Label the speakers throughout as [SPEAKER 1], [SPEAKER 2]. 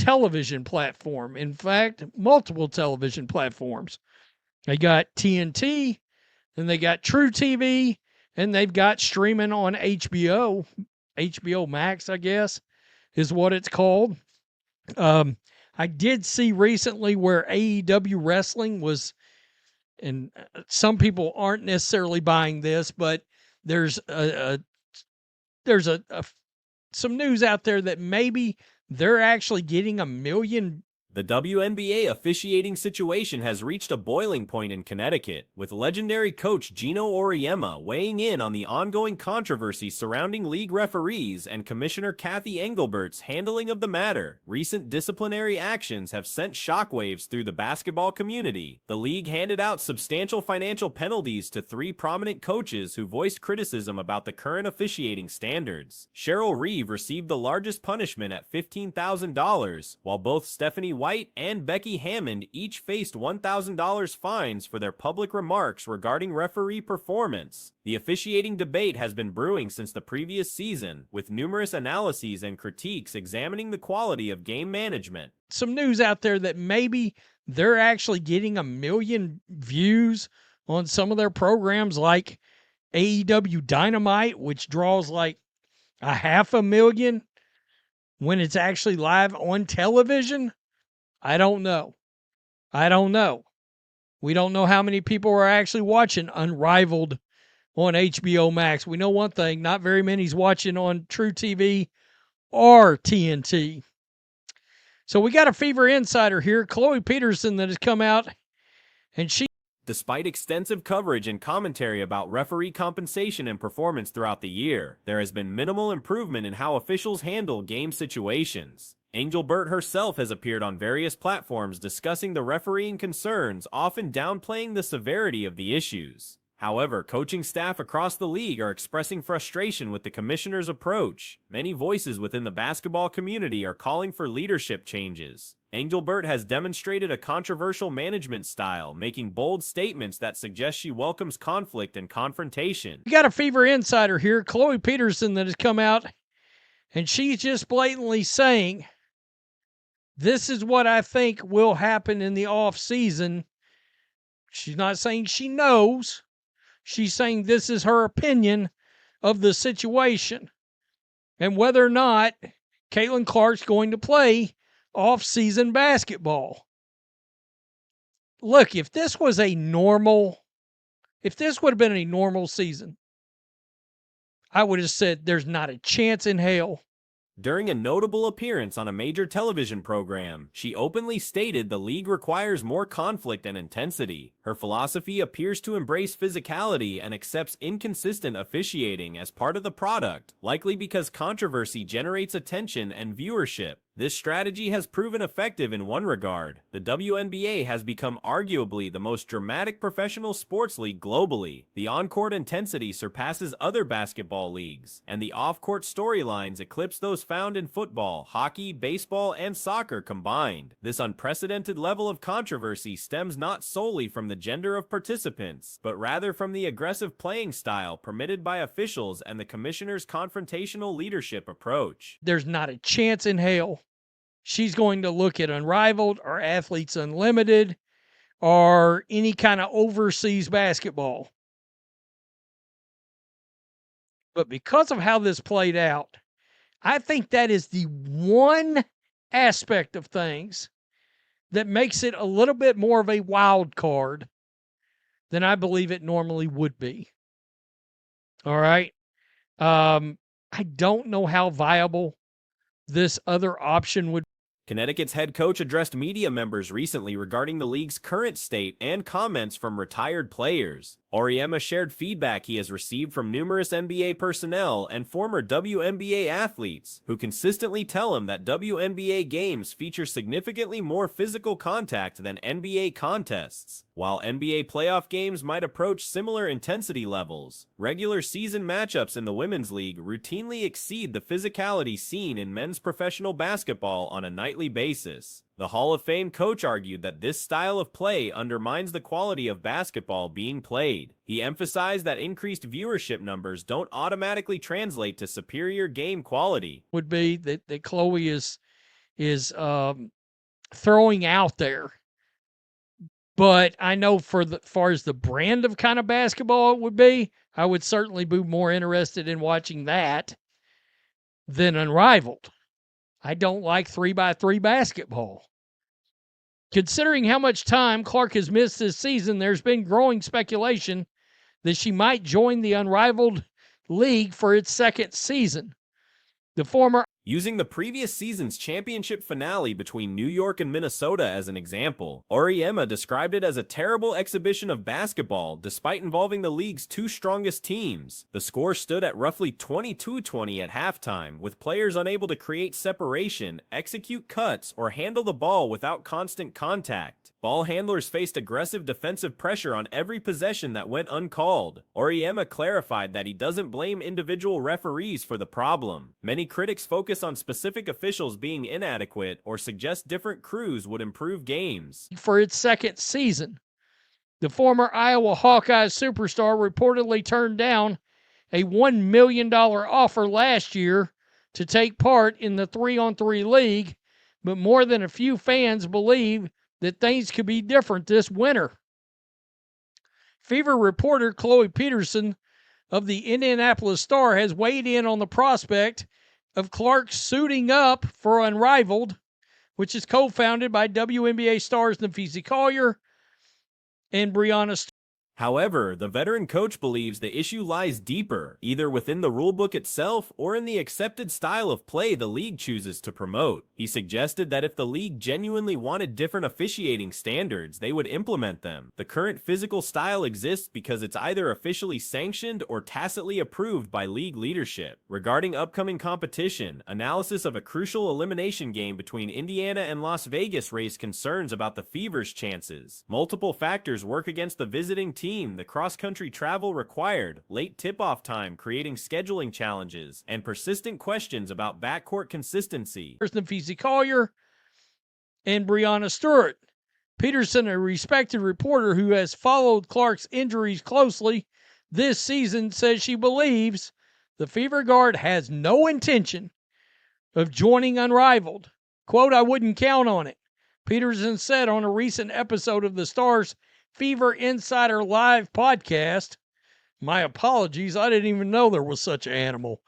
[SPEAKER 1] television platform. In fact, multiple television platforms. They got TNT, and they got True TV, and they've got streaming on HBO. HBO Max, I guess, is what it's called. I did see recently where AEW wrestling was, and some people aren't necessarily buying this, but there's some news out there that maybe they're actually getting 1 million.
[SPEAKER 2] The WNBA officiating situation has reached a boiling point in Connecticut, with legendary coach Geno Auriemma weighing in on the ongoing controversy surrounding league referees and Commissioner Cathy Engelbert's handling of the matter. Recent disciplinary actions have sent shockwaves through the basketball community. The league handed out substantial financial penalties to 3 prominent coaches who voiced criticism about the current officiating standards. Cheryl Reeve received the largest punishment at $15,000, while both Stephanie White and Becky Hammond each faced $1,000 fines for their public remarks regarding referee performance. The officiating debate has been brewing since the previous season, with numerous analyses and critiques examining the quality of game management.
[SPEAKER 1] Some news out there that maybe they're actually getting 1 million views on some of their programs, like AEW Dynamite, which draws like 500,000 when it's actually live on television. I don't know. We don't know how many people are actually watching Unrivaled on HBO Max. We know one thing, not very many's watching on True TV or TNT. So we got a Fever Insider here, Chloe Peterson, that has come out, and she...
[SPEAKER 2] Despite extensive coverage and commentary about referee compensation and performance throughout the year, there has been minimal improvement in how officials handle game situations. Engelbert herself has appeared on various platforms discussing the refereeing concerns, often downplaying the severity of the issues. However, coaching staff across the league are expressing frustration with the commissioner's approach. Many voices within the basketball community are calling for leadership changes. Engelbert has demonstrated a controversial management style, making bold statements that suggest she welcomes conflict and confrontation.
[SPEAKER 1] We got a Fever Insider here, Chloe Peterson, that has come out, and she's just blatantly saying, this is what I think will happen in the off season. She's not saying she knows. She's saying this is her opinion of the situation and whether or not Caitlin Clark's going to play off-season basketball. Look, if this would have been a normal season, I would have said there's not a chance in hell.
[SPEAKER 2] During a notable appearance on a major television program, she openly stated the league requires more conflict and intensity. Her philosophy appears to embrace physicality and accepts inconsistent officiating as part of the product, likely because controversy generates attention and viewership. This strategy has proven effective in one regard. The WNBA has become arguably the most dramatic professional sports league globally. The on-court intensity surpasses other basketball leagues, and the off-court storylines eclipse those found in football, hockey, baseball, and soccer combined. This unprecedented level of controversy stems not solely from the gender of participants, but rather from the aggressive playing style permitted by officials and the commissioner's confrontational leadership approach.
[SPEAKER 1] There's not a chance in hell she's going to look at Unrivaled or Athletes Unlimited or any kind of overseas basketball. But because of how this played out, I think that is the one aspect of things that makes it a little bit more of a wild card than I believe it normally would be. All right. I don't know how viable this other option would be.
[SPEAKER 2] Connecticut's head coach addressed media members recently regarding the league's current state and comments from retired players. Auriemma shared feedback he has received from numerous NBA personnel and former WNBA athletes who consistently tell him that WNBA games feature significantly more physical contact than NBA contests. While NBA playoff games might approach similar intensity levels, regular season matchups in the Women's League routinely exceed the physicality seen in men's professional basketball on a nightly basis. The Hall of Fame coach argued that this style of play undermines the quality of basketball being played. He emphasized that increased viewership numbers don't automatically translate to superior game quality.
[SPEAKER 1] Would be that Chloe is throwing out there. But I know far as the brand of kind of basketball it would be, I would certainly be more interested in watching that than Unrivaled. I don't like 3x3 basketball. Considering how much time Clark has missed this season, there's been growing speculation that she might join the Unrivaled League for its second season. The former
[SPEAKER 2] Using the previous season's championship finale between New York and Minnesota as an example, Auriemma described it as a terrible exhibition of basketball despite involving the league's two strongest teams. The score stood at roughly 22-20 at halftime, with players unable to create separation, execute cuts, or handle the ball without constant contact. Ball handlers faced aggressive defensive pressure on every possession that went uncalled. Auriemma clarified that he doesn't blame individual referees for the problem. Many critics focus on specific officials being inadequate or suggest different crews would improve games.
[SPEAKER 1] For its second season, the former Iowa Hawkeyes superstar reportedly turned down a $1 million offer last year to take part in the 3-on-3 league, but more than a few fans believe that things could be different this winter. Fever reporter Chloe Peterson of the Indianapolis Star has weighed in on the prospect of Clark suiting up for Unrivaled, which is co-founded by WNBA stars Nafisi Collier and Breanna Stewart.
[SPEAKER 2] However, the veteran coach believes the issue lies deeper, either within the rulebook itself or in the accepted style of play the league chooses to promote. He suggested that if the league genuinely wanted different officiating standards, they would implement them. The current physical style exists because it's either officially sanctioned or tacitly approved by league leadership. Regarding upcoming competition, analysis of a crucial elimination game between Indiana and Las Vegas raised concerns about the Fever's chances. Multiple factors work against the visiting team, the cross-country travel required, late tip-off time creating scheduling challenges, and persistent questions about backcourt consistency.
[SPEAKER 1] Nafisi Collier and Breanna Stewart. Peterson, a respected reporter who has followed Clark's injuries closely this season, says she believes the Fever guard has no intention of joining Unrivaled. Quote, "I wouldn't count on it," Peterson said on a recent episode of the Star's Fever Insider Live podcast. My apologies, I didn't even know there was such an animal.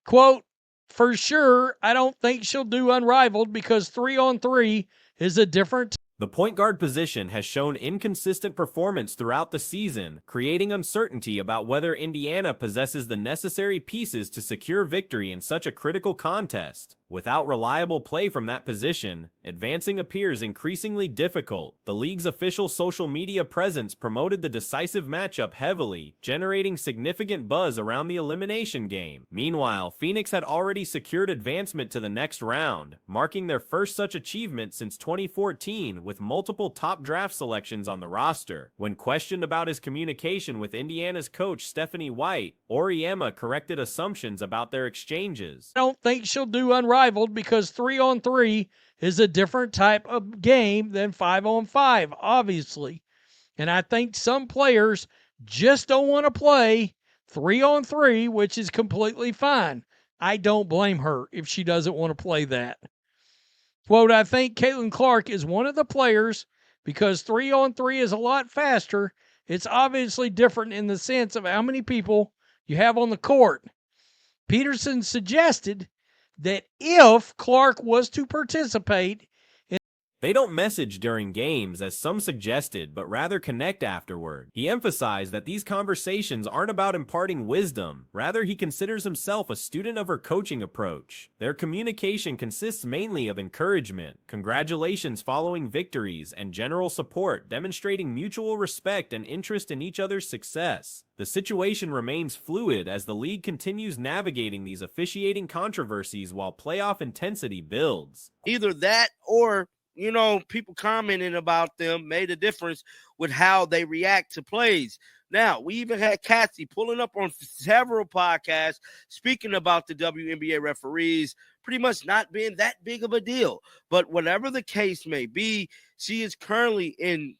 [SPEAKER 1] Quote, "For sure, I don't think she'll do Unrivaled because 3-on-3 is a different."
[SPEAKER 2] The point guard position has shown inconsistent performance throughout the season, creating uncertainty about whether Indiana possesses the necessary pieces to secure victory in such a critical contest. Without reliable play from that position, advancing appears increasingly difficult. The league's official social media presence promoted the decisive matchup heavily, generating significant buzz around the elimination game. Meanwhile, Phoenix had already secured advancement to the next round, marking their first such achievement since 2014, with multiple top draft selections on the roster. When questioned about his communication with Indiana's coach Stephanie White, Auriemma corrected assumptions about their exchanges.
[SPEAKER 1] "I don't think she'll do Unrivaled because 3-on-3 is a different type of game than 5-on-5, obviously. And I think some players just don't want to play 3-on-3, which is completely fine. I don't blame her if she doesn't want to play that." Quote, "I think Caitlin Clark is one of the players because 3-on-3 is a lot faster. It's obviously different in the sense of how many people you have on the court." Peterson suggested that if Clark was to participate,
[SPEAKER 2] they don't message during games, as some suggested, but rather connect afterward. He emphasized that these conversations aren't about imparting wisdom. Rather, he considers himself a student of her coaching approach. Their communication consists mainly of encouragement, congratulations following victories, and general support, demonstrating mutual respect and interest in each other's success. The situation remains fluid as the league continues navigating these officiating controversies while playoff intensity builds.
[SPEAKER 3] Either that or people commenting about them made a difference with how they react to plays. Now, we even had Cathy pulling up on several podcasts speaking about the WNBA referees pretty much not being that big of a deal. But whatever the case may be, she is currently in,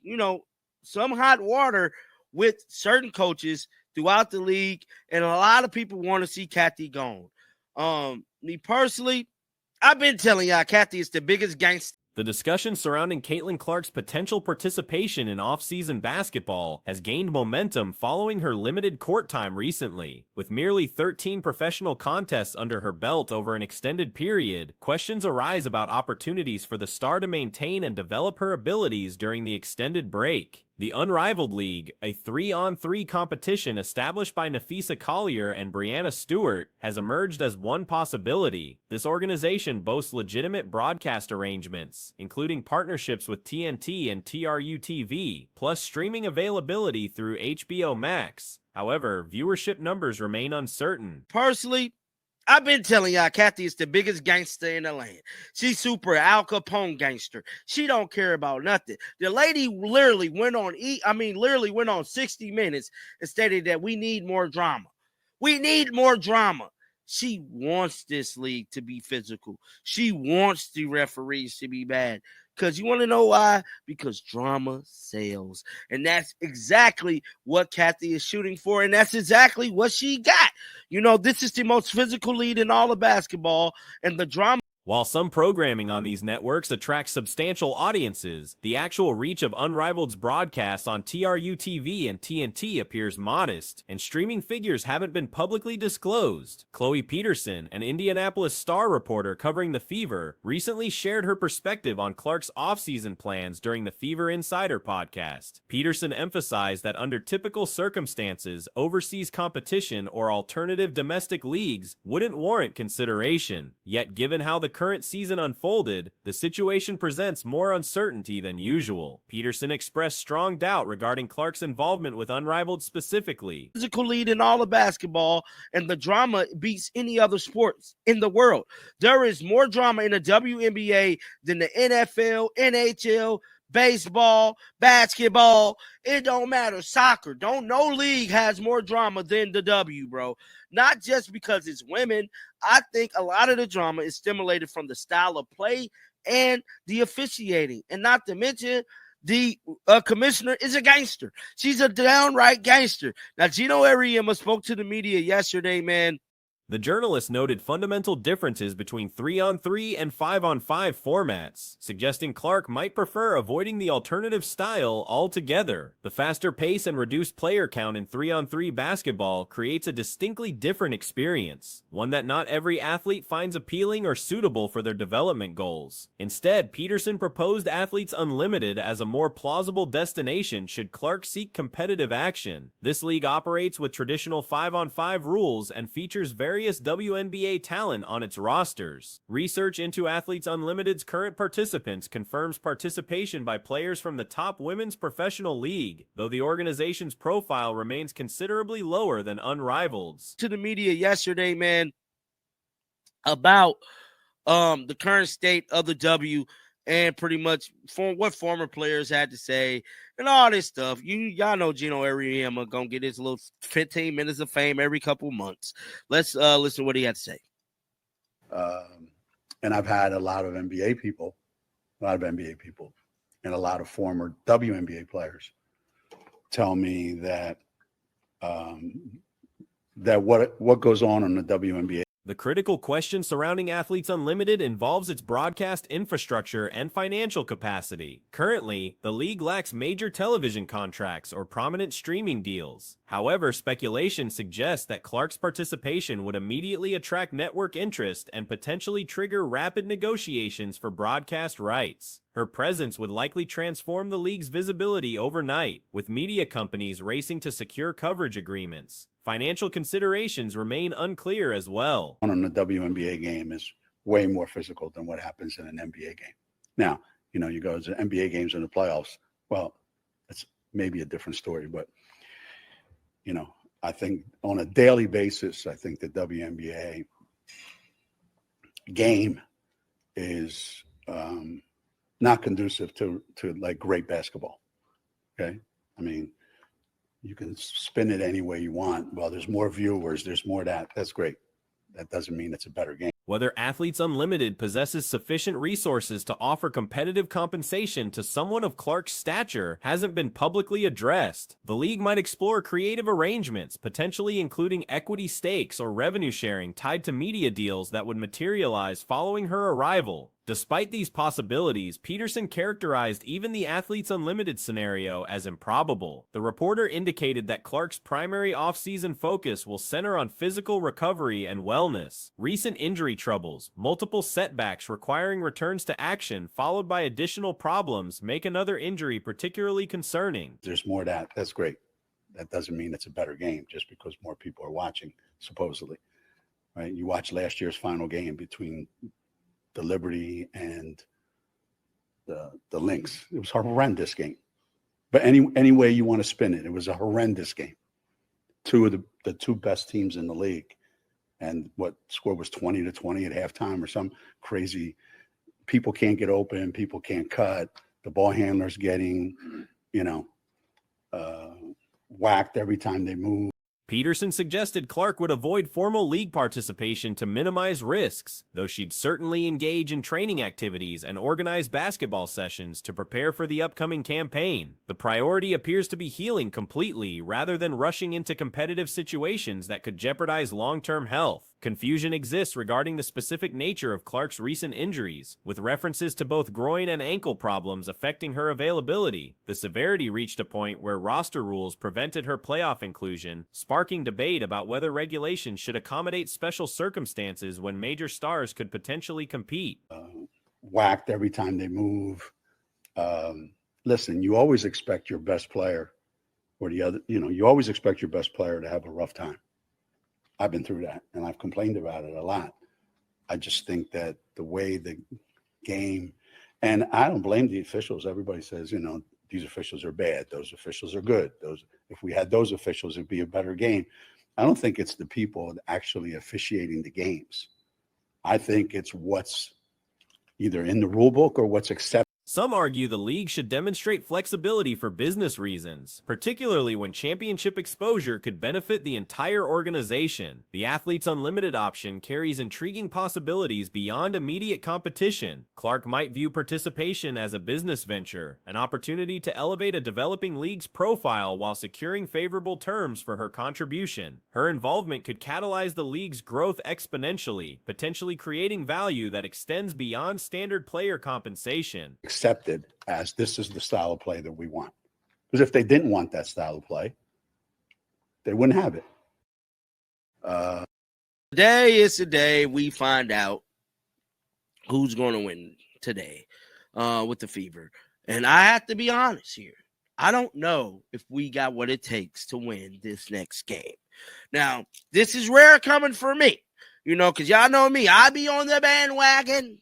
[SPEAKER 3] some hot water with certain coaches throughout the league, and a lot of people want to see Cathy gone. Me personally, I've been telling y'all, Cathy is the biggest gangster.
[SPEAKER 2] The discussion surrounding Caitlin Clark's potential participation in off-season basketball has gained momentum following her limited court time recently. With merely 13 professional contests under her belt over an extended period, questions arise about opportunities for the star to maintain and develop her abilities during the extended break. The Unrivaled League, a 3-on-3 competition established by Nafisa Collier and Brianna Stewart, has emerged as one possibility. This organization boasts legitimate broadcast arrangements, including partnerships with TNT and TRU-TV, plus streaming availability through HBO Max. However, viewership numbers remain uncertain.
[SPEAKER 3] Personally, I've been telling y'all, Cathy is the biggest gangster in the land. She's super Al Capone gangster. She don't care about nothing. The lady literally went on 60 Minutes and stated that we need more drama. We need more drama. She wants this league to be physical. She wants the referees to be bad. Because you want to know why? Because drama sells. And that's exactly what Cathy is shooting for. And that's exactly what she got. You know, this is the most physical league in all of basketball. And the drama.
[SPEAKER 2] While some programming on these networks attracts substantial audiences, the actual reach of Unrivaled's broadcasts on TRU-TV and TNT appears modest, and streaming figures haven't been publicly disclosed. Chloe Peterson, an Indianapolis Star reporter covering the Fever, recently shared her perspective on Clark's offseason plans during the Fever Insider podcast. Peterson emphasized that under typical circumstances, overseas competition or alternative domestic leagues wouldn't warrant consideration. Yet given how the current season unfolded, the situation presents more uncertainty than usual. Peterson expressed strong doubt regarding Clark's involvement with Unrivaled specifically.
[SPEAKER 3] Physical lead in all of basketball, and the drama beats any other sports in the world. There is more drama in the WNBA than the NFL, NHL, baseball, basketball. It don't matter. Soccer. No league has more drama than the W, bro. Not just because it's women. I think a lot of the drama is stimulated from the style of play and the officiating. And not to mention, the commissioner is a gangster. She's a downright gangster. Now, Geno Auriemma spoke to the media yesterday, man.
[SPEAKER 2] The journalist noted fundamental differences between 3-on-3 and 5-on-5 formats, suggesting Clark might prefer avoiding the alternative style altogether. The faster pace and reduced player count in 3-on-3 basketball creates a distinctly different experience, one that not every athlete finds appealing or suitable for their development goals. Instead, Peterson proposed Athletes Unlimited as a more plausible destination should Clark seek competitive action. This league operates with traditional 5-on-5 rules and features various WNBA talent on its rosters. Research into Athletes Unlimited's current participants confirms participation by players from the top women's professional league, though the organization's profile remains considerably lower than Unrivaled's.
[SPEAKER 3] To the media yesterday, man, about the current state of the W and pretty much what former players had to say and all this stuff. Y'all know Geno Auriemma gonna get his little 15 minutes of fame every couple months. Let's listen to what he had to say.
[SPEAKER 4] And I've had a lot of NBA people, and a lot of former WNBA players tell me that that what goes on the WNBA.
[SPEAKER 2] The critical question surrounding Athletes Unlimited involves its broadcast infrastructure and financial capacity. Currently, the league lacks major television contracts or prominent streaming deals. However, speculation suggests that Clark's participation would immediately attract network interest and potentially trigger rapid negotiations for broadcast rights. Her presence would likely transform the league's visibility overnight, with media companies racing to secure coverage agreements. Financial considerations remain unclear as well.
[SPEAKER 4] On the WNBA game is way more physical than what happens in an NBA game. Now, you go to NBA games in the playoffs. Well, it's maybe a different story, but I think on a daily basis, I think the WNBA game is not conducive to like great basketball. Okay, I mean, you can spin it any way you want. Well, there's more viewers, there's more that. That's great. That doesn't mean it's a better game.
[SPEAKER 2] Whether Athletes Unlimited possesses sufficient resources to offer competitive compensation to someone of Clark's stature hasn't been publicly addressed. The league might explore creative arrangements, potentially including equity stakes or revenue sharing tied to media deals that would materialize following her arrival. Despite these possibilities, Peterson characterized even the Athletes Unlimited scenario as improbable. The reporter indicated that Clark's primary off-season focus will center on physical recovery and wellness. Recent injury troubles, multiple setbacks requiring returns to action, followed by additional problems, make another injury particularly concerning.
[SPEAKER 4] There's more to that. That's great. That doesn't mean it's a better game just because more people are watching, supposedly. Right? You watch last year's final game between the Liberty and the Lynx. It was a horrendous game. But any way you want to spin it, it was a horrendous game. Two of the two best teams in the league. And what score was 20-20 at halftime or some crazy. People can't get open. People can't cut. The ball handler's getting, whacked every time they move.
[SPEAKER 2] Peterson suggested Clark would avoid formal league participation to minimize risks, though she'd certainly engage in training activities and organize basketball sessions to prepare for the upcoming campaign. The priority appears to be healing completely rather than rushing into competitive situations that could jeopardize long-term health. Confusion exists regarding the specific nature of Clark's recent injuries, with references to both groin and ankle problems affecting her availability. The severity reached a point where roster rules prevented her playoff inclusion, sparking debate about whether regulations should accommodate special circumstances when major stars could potentially compete.
[SPEAKER 4] Whacked every time they move. Listen, you always expect your best player or you always expect your best player to have a rough time. I've been through that, and I've complained about it a lot. I just think that the way the game, and I don't blame the officials. Everybody says, these officials are bad. Those officials are good. If we had those officials, it'd be a better game. I don't think it's the people actually officiating the games. I think it's what's either in the rule book or what's accepted.
[SPEAKER 2] Some argue the league should demonstrate flexibility for business reasons, particularly when championship exposure could benefit the entire organization. The Athletes Unlimited option carries intriguing possibilities beyond immediate competition. Clark might view participation as a business venture, an opportunity to elevate a developing league's profile while securing favorable terms for her contribution. Her involvement could catalyze the league's growth exponentially, potentially creating value that extends beyond standard player compensation.
[SPEAKER 4] Accepted as this is the style of play that we want. Because if they didn't want that style of play, they wouldn't have it.
[SPEAKER 3] Today is the day we find out who's going to win today with the Fever. And I have to be honest here. I don't know if we got what it takes to win this next game. Now, this is rare coming for me, because y'all know me. I be on the bandwagon.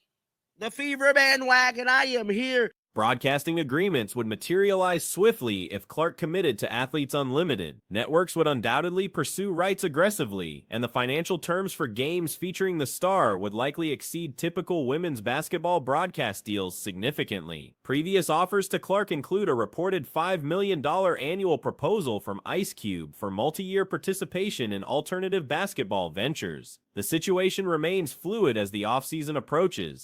[SPEAKER 3] The Fever bandwagon. I am here.
[SPEAKER 2] Broadcasting agreements would materialize swiftly if Clark committed to Athletes Unlimited. Networks would undoubtedly pursue rights aggressively, and the financial terms for games featuring the star would likely exceed typical women's basketball broadcast deals significantly. Previous offers to Clark include a reported $5 million annual proposal from Ice Cube for multi-year participation in alternative basketball ventures. The situation remains fluid as the offseason approaches.